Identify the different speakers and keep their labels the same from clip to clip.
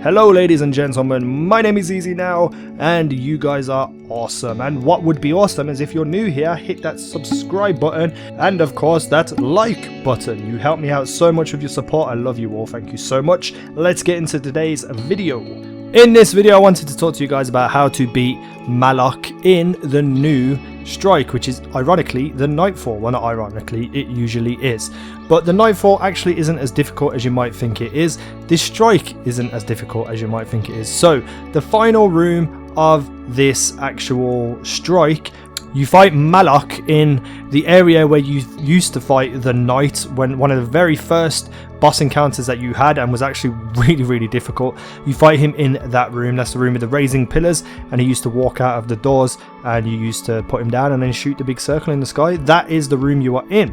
Speaker 1: Hello ladies and gentlemen, my name is Easy Now, and you guys are awesome. And what would be awesome is if you're new here, hit that subscribe button and of course that like button. You help me out so much with your support. I love you all, thank you so much. Let's get into today's video. In this video I wanted to talk to you guys about how to beat Malok in the new strike, which is ironically the Nightfall. Well, not ironically, it usually is, but the Nightfall actually isn't as difficult as you might think it is. This strike isn't as difficult as you might think it is. So the final room of this actual strike, you fight Malok in the area where you used to fight the Knight, when one of the very first boss encounters that you had, and was actually really difficult. You fight him in that room. That's the room with the raising pillars, and he used to walk out of the doors and you used to put him down and then shoot the big circle in the sky. That is the room you are in.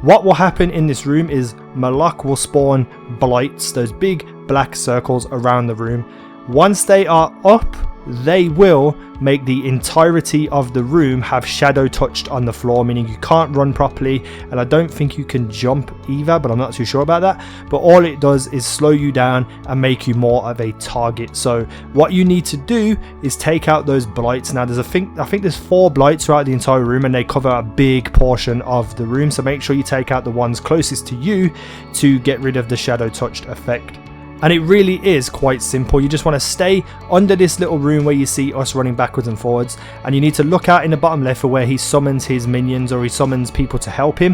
Speaker 1: What will happen in this room is Malok will spawn blights, those big black circles around the room. Once they are up, they will make the entirety of the room have shadow touched on the floor, meaning you can't run properly, and I don't think you can jump either, but I'm not too sure about that. But all it does is slow you down and make you more of a target. So what you need to do is take out those blights. Now I think there's 4 blights throughout the entire room, and they cover a big portion of the room, so make sure you take out the ones closest to you to get rid of the shadow touched effect. And it really is quite simple. You just want to stay under this little room where you see us running backwards and forwards, and you need to look out in the bottom left for where he summons his minions, or he summons people to help him.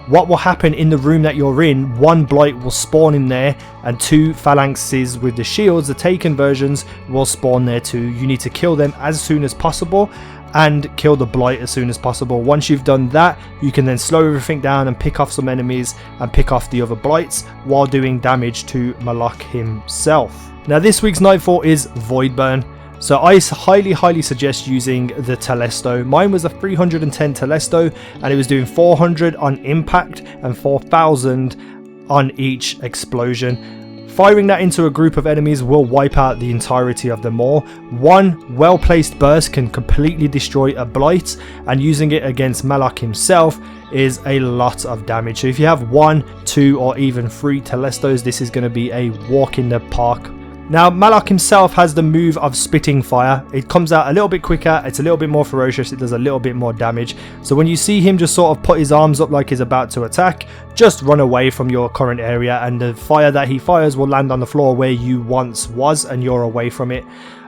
Speaker 1: What will happen in the room that you're in, 1 blight will spawn in there, and 2 phalanxes with the shields, the taken versions, will spawn there too. You need to kill them as soon as possible and kill the blight as soon as possible. Once you've done that, you can then slow everything down and pick off some enemies and pick off the other blights while doing damage to Malok himself. Now this week's Nightfall is Void Burn, so I highly suggest using the Telesto. Mine was a 310 Telesto, and it was doing 400 on impact and 4000 on each explosion. Firing that into a group of enemies will wipe out the entirety of them all. 1 well-placed burst can completely destroy a blight, and using it against Malok himself is a lot of damage. So if you have 1, 2 or even 3 Telestos, this is going to be a walk in the park. Now Malok himself has the move of spitting fire. It comes out a little bit quicker, it's a little bit more ferocious, it does a little bit more damage. So when you see him just sort of put his arms up like he's about to attack, just run away from your current area, and the fire that he fires will land on the floor where you once was, and you're away from it.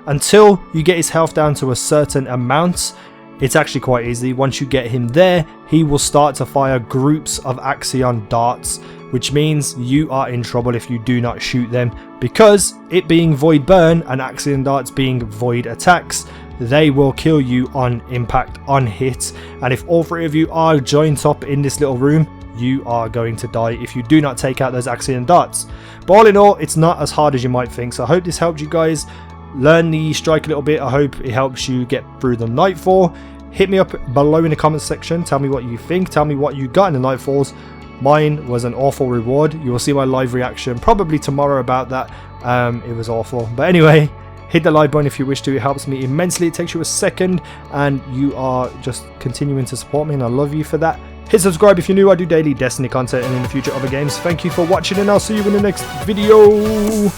Speaker 1: Until you get his health down to a certain amount, it's actually quite easy. Once you get him there, he will start to fire groups of Axion darts, which means you are in trouble if you do not shoot them, because it being Void Burn and Axion darts being void attacks, they will kill you on impact, on hit. And if all 3 of you are joined up in this little room, you are going to die if you do not take out those Axion darts. But all in all, it's not as hard as you might think. So I hope this helped you guys learn the strike a little bit. I hope it helps you get through the Nightfall. Hit me up below in the comments section, tell me what you think, tell me what you got in the Nightfalls. Mine was an awful reward. You will see my live reaction probably tomorrow about that. It was awful, but anyway, hit the like button if you wish to. It helps me immensely. It takes you a second, and you are just continuing to support me, and I love you for that. Hit subscribe if you're new. I do daily Destiny content and in the future other games. Thank you for watching, and I'll see you in the next video.